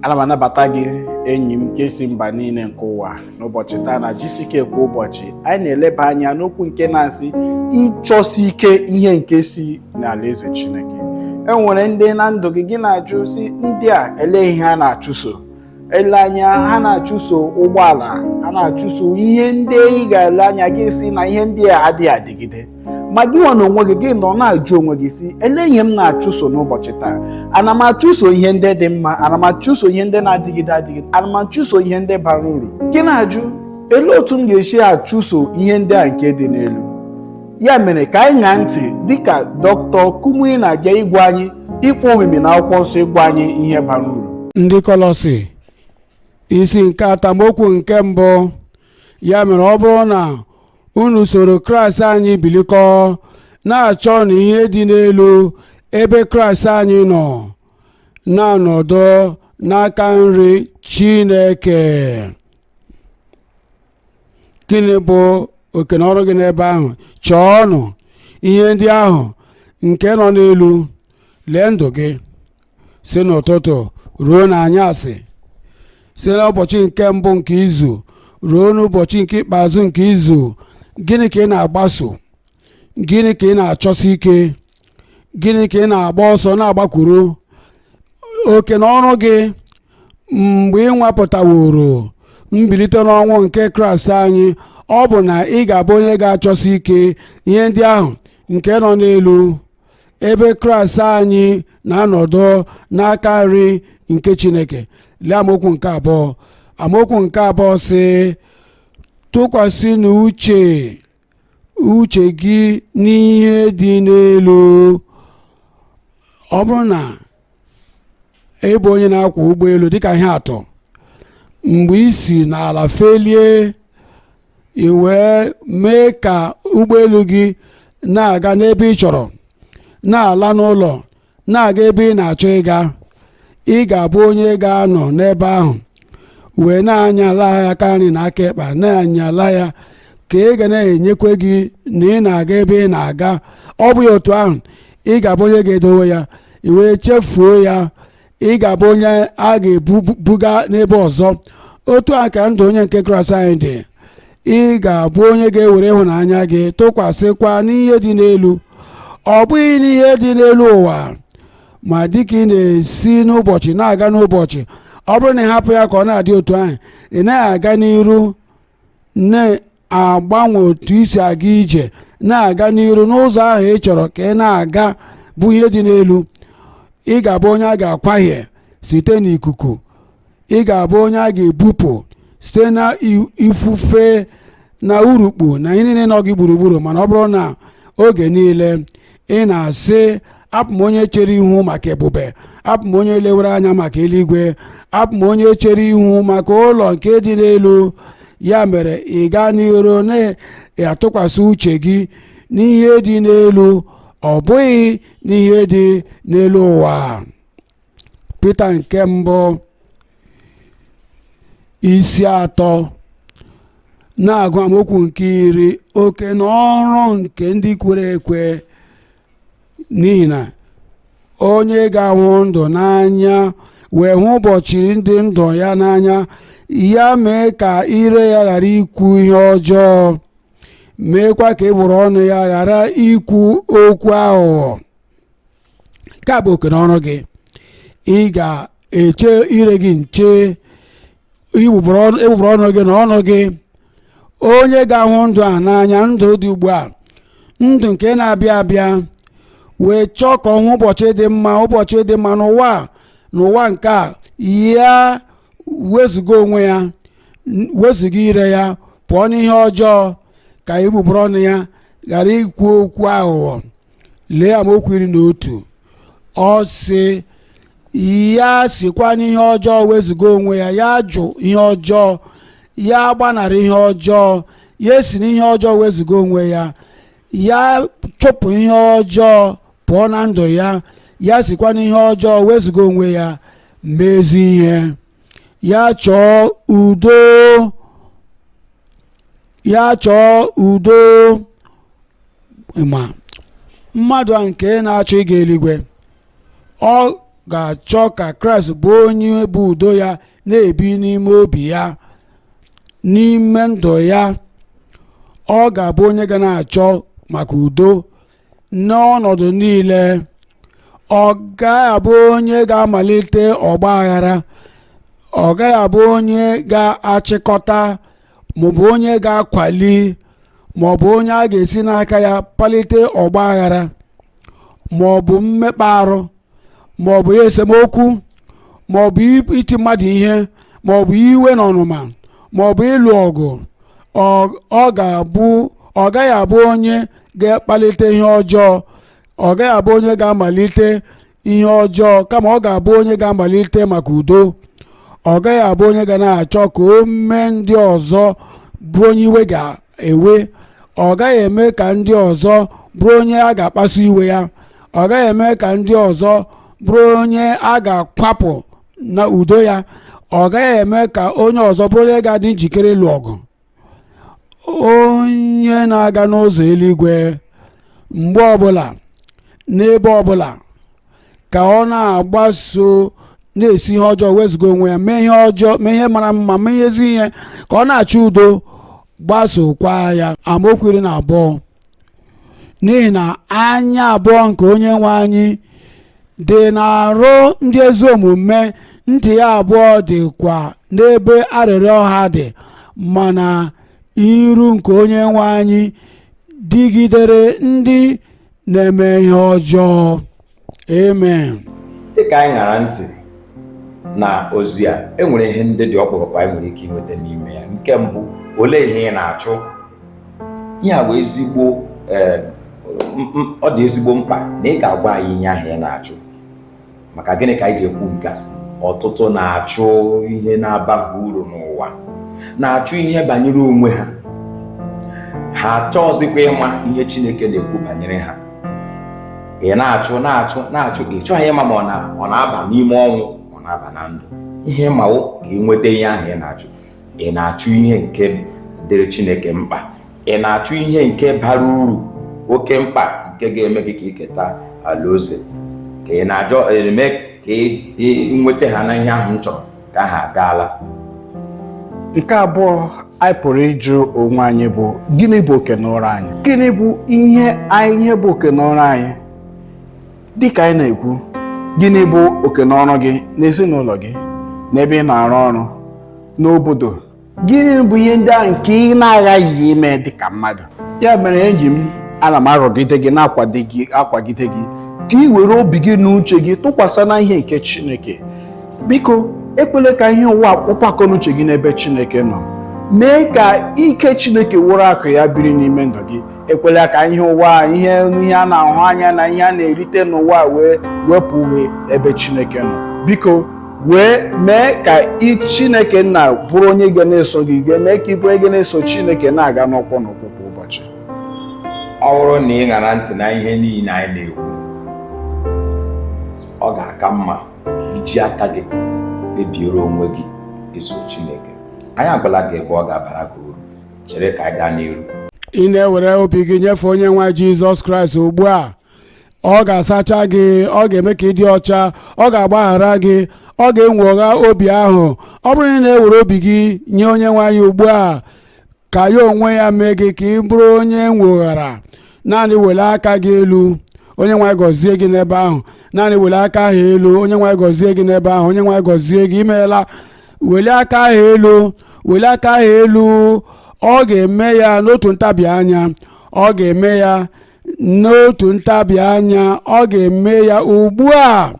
Ana m anabata gị enyi m nke si mba niile nke ụwa n'ụbọchị taa na GCK kwa ụbọchị anyị na-eleba anya n'okwu nke na-asị ịchọsi ike ihe nke si n'alaeze Chineke. Enwere ndị na ndụ gị na-ajụ si ndị a ele ihe ha na-achụso, ele anya ha na-achụso ụgbọala, ha na-achụso ihe ndị ị ga-ele anya gị si na ihe ndị a adịghị adịgide, ma gị nwa na onwe gị nọ na-ajụ onwe gị si ele ihe m na-achụso n'ụbọchị taa. Ana m achụso ihe ndị dị mma, ana m achụso ihe ndị na-adịgide adịgide, ana m achụso ihe ndị bara uru. Gị na-ajụ ele otu m ga-esi achụso ihe ndị a nke dị n'elu. Ya mere ka anyị ṅaa ntị dịka Dr. Kumuyi na-abịa ịgwa anyị ikpe omimi na akwụkwọ nsọ ịgwa anyị ihe bara uru. Ndị Kọlọsị isi nke atamokwu nke mbụ. Ya mere ọ bụrụ na unu soro Kraịst anyị bilikọ na-achọ na ihe dị n'elu ebe Kraịst anyị nọ na-anọdụ n'aka nri Chineke. Gịnị bụ oke na ọrụ gị n'ebe ahụ? Chọọnụ ihe ndị ahụ nke nọ n'elu. Lee ndụ gị si n'ụtụtụ ruo n'anyasị, si n'ụbọchị nke mbụ nke izu ruo n'ụbọchị nke ikpeazụ nke izu. Gịnị ka ị na-agbaso? Gịnị ka ị na-achọsi ike? Gịnị ka ị na-agba ọsọ na-agbakwuru? Oke na ọrụ gị mgbe ị nwapụtaworo mbilite n'ọnwụ nke Kraịst anyị, ọ bụ na ị ga-abụ onye ga-achọsi ike ihe ndị ahụ nke nọ n'elu ebe Kraịst anyị na-anọdụ n'aka nri nke Chineke. Lee amaokwu nke abụọ. Amaokwu nke abụọ sị tụkwasị uche gị n'ihe dị n'elu. Ọ bụrụ na ị bụ onye na-akwọ ụgbọelu dịka ihe atụ, mgbe ị si n'ala felie, ị wee mee ka ụgbọelu gị na-aga n'ebe ị chọrọ, na-ala n'ụlọ, na-aga ebe ị na-achọ ịga, ị ga-abụ onye ga-anọ n'ebe ahụ wee na-anyala ya aka nri na aka ekpe, na-anyala ya ka ị ga na-enyekwe gị na ị na-aga ebe ị na-aga. Ọ bụ ya otu ahụ ị ga-abụ onye ga-edowe ya, ị wee chefuo ya, ị ga-abụ onye a ga-ebuga n'ebe ọzọ. Otu a ka ndụ onye nke Kraịst anyị dị. Ị ga-abụ onye ga-ewere ịhụnanya gị tụkwasịkwa n'ihe dị n'elu, ọ bụghị n'ihe dị n'elu ụwa. Ma dịka ị na-esi n'ụbọchị na-aga n'ụbọchị, ọ bụrụ na ị hapụ ya ka ọ na-adị otu ahụ, ị naghị aga n'iru na-agbanwe otu isi aga ije, na-aga n'iru n'ụzọ ahụ ị chọrọ ka ị na-aga bụ ihe dị n'elu. Ị ga-abụ onye a ga-akwahie site n'ikuku, ị ga-abụ onye a ga-ebupụ site na ifufe na urukpu na ihe niile nọ gị gburugburu. Mana ọ bụrụ na oge niile ị na-asị abụ m onye chere ihu maka ebube, abụ m onye lewere anya maka eluigwe, abụ m onye chere ihu maka ụlọ nke dị n'elu, ya mere ị gaa n'iru na-atụkwasị uche gị n'ihe dị n'elu, ọ bụghị n'ihe dị n'elu ụwa. Pita nke mbụ isi 3 na-agụ amaokwu nke 10. Oke na ọrụ nke ndị kwere ekwe, n'ihi na onye ga-ahụ ndụ n'anya wee hụ ụbọchị ndị ndụ ya n'anya, ya mee ka ire ya ghara ikwu ihe ọjọọ, meekwa ka egburu ọnụ ya ghara ikwu okwu aghụghọ. Ka bụ oke na ọrụ gị. Ị ga-eche ire gị nche, egbuburu ọnụ gị na ọnụ gị. Onye ga-ahụ ndụ a n'anya, ndụ dị ugbu a, ndụ nke na-abịa abịa, wee chọọ ka ọhụ ụbọchị dị mma n'ụwa nke a, ya wezuga onwe ya, wezuga ire ya, pụọ n'ihe ọjọọ, ka egbuburu ọnụ ya ghara ikwu okwu aghụghọ. Lee amaokwu 11. Ọ sị ya sikwa n'ihe ọjọọ wezuga onwe ya, ya jụ ihe ọjọọ, ya gbanarị ihe ọjọọ, ya esi n'ihe ọjọọ wezuga onwe ya, ya chụpụ ihe ọjọọ pụọ na ndụ ya, ya sikwa n'ihe ọjọọ wezuga onwe ya, mezi ihe. Ya chọọ udo. Ma mmadụ a nke na-achọ ịga eluigwe, ọ ga-achọ ka Kraịst bụ onye bụ udo ya na-ebi n'ime obi ya, n'ime ndụ ya. Ọ ga-abụ onye ga na-achọ maka udo n'ọnọdụ niile. Ọ gaghị abụ onye ga-amalite ọgba aghara, ọ gaghị abụ onye ga-achịkọta maọbụ onye ga-akwali maọbụ onye a ga-esi n'aka ya palite ọgba aghara maọbụ mmekpa arụ maọbụ esemokwu maọbụ iti mmadụ ihe maọbụ iwe na ọnụma maọbụ ịlụ ọgụ. Ọ gaghị abụ onye ga-akpalite ihe ọjọọ, ọ gaghị abụ onye ga-amalite ihe ọjọọ, kama ọ ga-abụ onye ga-amalite maka udo. Ọ gaghị abụ onye ga na-achọ ka o mee ndị ọzọ bụrụ onye iwe ga-ewe. Ọ gaghị eme ka ndị ọzọ bụrụ onye a ga-akpasu iwe ya. Ọ gaghị eme ka ndị ọzọ bụrụ onye a ga-akwapụ na udo ya. Ọ gaghị eme ka onye ọzọ bụrụ onye ga-adị njikere ịlụ ọgụ. Onye na-aga n'ụzọ eluigwe mgbe ọbụla n'ebe ọbụla ka ọ na-agbaso na-esi ihe ọjọọ wezụga onwe ya, mee ihe ọjọọ, mee ihe mara mma, mee ihe ezi ihe, ka ọ na-achọ udo, gbasokwa ya. Amaokwu 12. N'ihi na anya abụọ nke onye nwe anyị dị n'arụ ndị ezi omume, ntị ya abụọ dịkwa n'ebe arịrịọ ha dị, mana iru nke onye nwe anyị dịgidere ndị na-eme ihe ọjọọ. Amen. Dịka anyị ṅara ntị na ozi a, enwere ihe ndị dị ọkpụrụkpụ anyị nwere ike inweta n'ime ya. Nke mbụ, olee ihe ị na-achụ? Ihe a bụ ezigbo ọ dị ezigbo mkpa na ị ga-agwa anyị ihe ahụ ị na-achụ. Maka gịnị ka anyị ji ekwu nke a? Ọtụtụ na-achụ ihe na-abaghị uru n'ụwa, na-achụ ihe banyere onwe ha. Ha achọghịzikwa ịma ihe Chineke na-ekwu banyere ha. Ị na-achụ ị chọghị ịma ma ọ na-aba n'ime ọnwụ, ọ na-aba na ndụ. Ihe ịmawo ka ị nweta ihe ahụ ị na-achụ. Ị na-achụ ihe nke dịrị Chineke mkpa. Ị na-achụ ihe nke bara uru, oke mkpa, nke ga-eme gị ka ị keta alaeze. Ka ị na-ajọ eme ka ị nweta ha na ihe ahụ m chọrọ ka ha agaala. Nke abụọ anyị pụrụ ịjụ onwe anyị bụ, gịnị bụ oke n'ọrụ anyị? Gịnị bụ ihe bụ oke n'ọrụ anyị? Dịka anyị na-ekwu, gịnị bụ oke n'ọrụ gị n'ezinụlọ gị, n'ebe ị na-arụ ọrụ, n'obodo? Gịnị bụ ihe ndị ahụ nke ị na-aghaghị ime dịka mmadụ? Ya mere enyi m, ana m arọgide gị, na-akwagide gị ka ị were obi gị na uche gị tụkwasị na ihe nke Chineke. Biko ekwela ka ihe ụwa kpụkọ n'uche gị n'ebe Chineke nọ. Mee ka ike Chineke wụrụ akụ ya biri n'ime ndụ gị. Ekwela ka ihe ụwa, ihe a na-ahụ anya na ihe a na-erite n'ụwa wee wepụ uwe ebe Chineke nọ. Biko wee mee ka Chineke nna bụrụ onye ga na-eso gị, mee ka ị bụrụ onye na-eso Chineke na-aga n'ụkwụ kwa ụbọchị. Ọ bụrụ na ị ṅara ntị na ihe niile anyị na-ekwu, ọ ga-aka mma iji aka gị kpebiere onwe gị iso Chineke. Anyị agwala gị ebe ọ ga-abara gị uru. Chere ka anyị gaa n'iru. Ị na-ewere obi gị nyefee onye nwe Jizọs Kraịst ugbu a, ọ ga-asacha gị, ọ ga-eme ka ị dị ọcha, ọ ga-agbaghara gị, ọ ga-enwogha obi ahụ. Ọ bụrụ na ị na-ewere obi gị nye onye nwe anyị ugbu a, ka ya onwe ya mee gị ka ị bụrụ onye enwoghara. Naanị were aka gị elu, onye nwe gọzie gị n'ebe ahụ. Naanị were aka ahụ elu, onye nwe gọzie gị n'ebe ahụ. Onye nwe gọzie gị, imeela. Were aka ahụ elu, were aka ahụ elu. Ọ ga-eme ya n'otu ntabi anya, ọ ga-eme ya n'otu ntabi anya, ọ ga-eme ya ugbu a.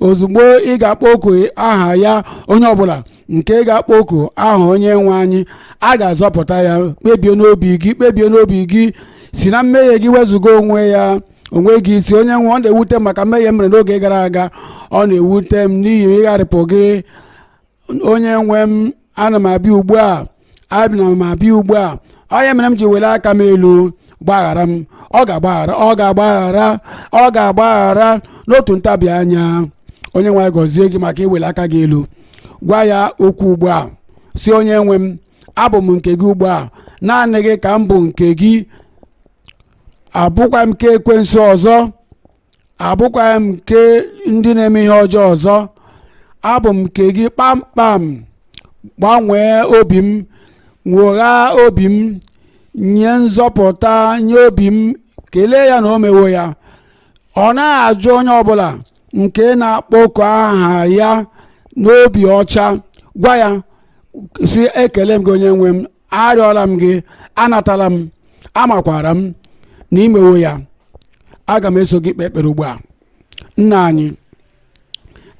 Ozugbo ị ga-akpọ oku aha ya, onye ọbụla nke ị ga-akpọ oku aha onye nwe anyị, a ga-azọpụta ya. Kpebie n'obi gị, si na mmehie gị wezụga onwe gị, si onye nwe, ọ na-ewute maka mmehie mere n'oge gara aga, ọ na-ewute m n'ihi ịgharịpụ gị. Onye nwe m, ana m abịa ugbu a, onye mere m ji were aka m elu, gbaghara m. Ọ ga-agbaghara n'otu ntabi anya. Onye nwe gọzie gị maka iwere aka gị elu. Gwa ya okwu ugbu a, si onye nwe m, abụ m nke gị ugbu a, naanị gị ka m bụ nke gị, abụkwa m nke ekwensu ọzọ. abụkwaghị m nke ndị na-eme ihe ọjọọ ọzọ, abụ m nke gị kpamkpam. Gbanwee obi m, nwogha obi m, nye nzọpụta nye obi m. Kelee ya na o mewo ya. Ọ naghị ajụ onye ọbụla nke na-akpọku aha ya n'obi ọcha. Gwa ya si, ekele m gị onye nwe m, arịọla m gị, anatala m, amakwara m na imewo ya. Aga m eso gị kpee ekpere ugbu a. Nna anyị,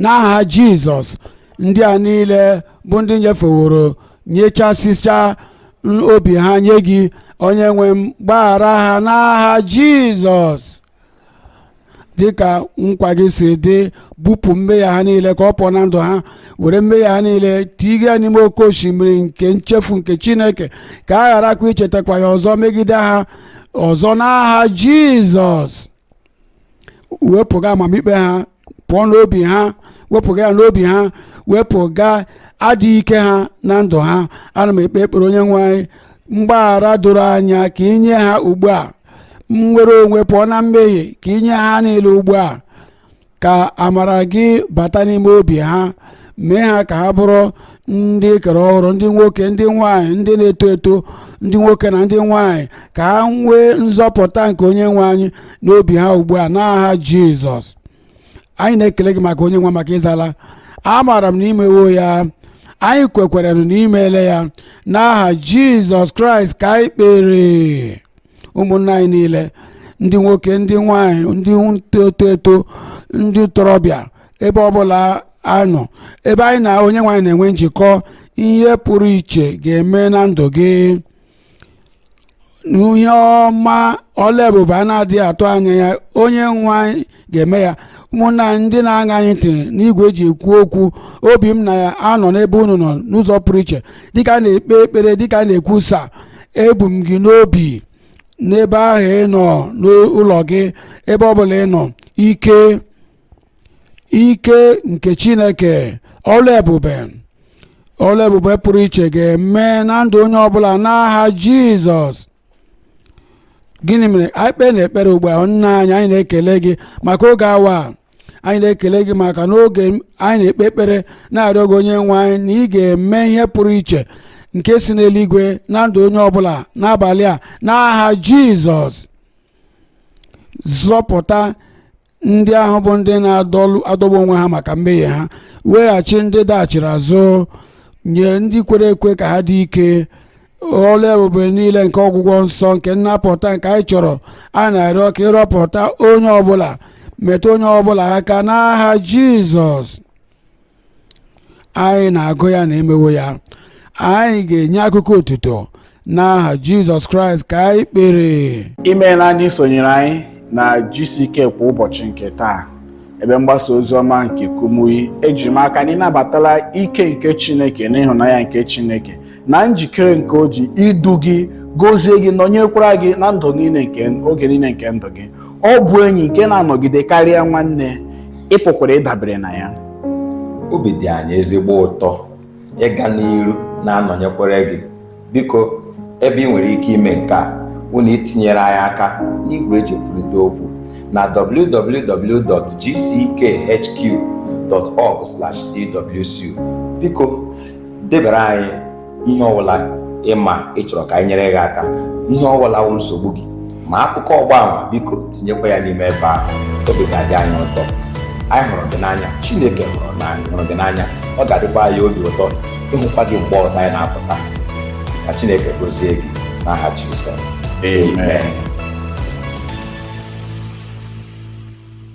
n'aha Jizọs, ndị a niile bụ ndị nyefeworo nyechasịcha obi ha nye gị, onye nwe m, gbaghara ha n'aha Jizọs. Dịka nkwa gị si dị, bupụ mmehie ha niile ka ọ pụọ na ndụ ha. Were mmehie ha niile tiga n'ime oke osimiri nke nchefu nke Chineke, ka a gharakwa ichetakwa ya ọzọ megide ha ọzọ n'aha Jizọs. Wepụga amamikpe ha pụọ n'obi ha, wepụga ya n'obi ha, wepụga adịghị ike ha na ndụ ha. Ana m ekpe ekpere onye nwe anyị, mgbaghara doro anya ka inye ha ugbu a. Nwere onwe pụọ na mmehie ka inye ha niile ugbu a. Ka amara gị bata n'ime obi ha, mee ha ka ha bụrụ ndị kere ọhụrụ, ndị nwoke ndị nwanyị, ndị na-eto eto, ndị nwoke na ndị nwanyị, ka ha nwee nzọpụta nke onye nwe anyị n'obi ha ugbu a n'aha Jizọs. Anyị na-ekele gị maka onye nwe, maka ịzala. Amaara m na imewo ya, anyị kwekwere na imeela ya. N'aha Jizọs Kraịst ka anyị kpere. Ụmụnna anyị niile, ndị nwoke ndị nwanyị, ndị na-eto eto, ndị ntorobịa, ebe ọbụla anọ, ebe anyị na onye nwe anyị na-enwe njikọ, ihe pụrụ iche ga-eme na ndụ gị. Ihe ọma ọla ebube a na-adịghị atụ anya ya, onye nwe anyị ga-eme ya. Ụmụnna anyị ndị na-aṅa anyị ntị n'igwe eji ekwu okwu, obi m na ya anọ n'ebe unu nọ n'ụzọ pụrụ iche. Dịka a na-ekpe ekpere, dịka a na-ekwusa, ebu m gị n'obi n'ebe ahụ ị nọ, n'ụlọ gị, ebe ọbụla ị nọ. Ike nke Chineke, ọla ebube pụrụ iche ga-eme na ndụ onye ọbụla n'aha Jizọs. Gịnị mere anyị kpee na ekpere ugbu a? Nna anyị, anyị na-ekele gị maka oge awa. Anyị na-ekele gị maka n'oge anyị na-ekpe ekpere na-arịọ gị onye nwe anyị na ị ga-eme ihe pụrụ iche nke si n'eluigwe na ndụ onye ọbụla n'abalị a n'aha Jizọs. Zọpụta ndị ahụ bụ ndị na-adọgbu onwe ha maka mmehie ha. Weghachi ndị daghachiri azụ, nye ndị kwere ekwe ka ha dị ike. Ọla ebube niile nke ọgwụgwọ nsọ, nke nnapụta nke anyị chọrọ, a na-arịọ ka ịrọpụta onye ọbụla, metụ onye ọbụla aka n'aha Jizọs. Anyị na-agụ ya na emewo ya. Anyị ga-enye akụkọ otuto n'aha Jizọs Kraịst ka anyị kpere. Imeela ndị sonyere anyị na GCK kwa ụbọchị nke taa, ebe mgbasa ozi ọma nke Kumuyi. Eji m aka na ịnabatala ike nke Chineke na ịhụnanya nke Chineke, na njikere nke o ji idu gị, gozie gị, nọnyekwara gị na ndụ niile nke oge niile nke ndụ gị. Ọ bụ enyi nke na-anọgide karịa nwanne. Ị pụkwara ịdabere na ya. Obi dị anyị ezigbo ụtọ ịga n'iru na-anọnyekwara gị. Biko, ebe ị nwere ike ime nke a, unu itinyere anyị aka n'igwe eji ekwurịta okwu na www.gckhq.org/cwc. Biko, debara anyị ihe ọbụla ịma ịchọrọ ka anyị nyere gị aka, ihe ọbụla wụ nsogbu gị, ma akụkọ ọgbaama, biko tinyekwa ya n'ime ebe ahụ. Obi ga-adị anyị ụtọ. Anyị hụrụ gị n'anya, Chineke hụrụ gị n'anya. Ọ ga-adịkwa anyị obi ụtọ ịhụkwa gị mgbe ọzọ anyị na-apụta. Ka Chineke gozie gị n'aha Jizọs. Amen.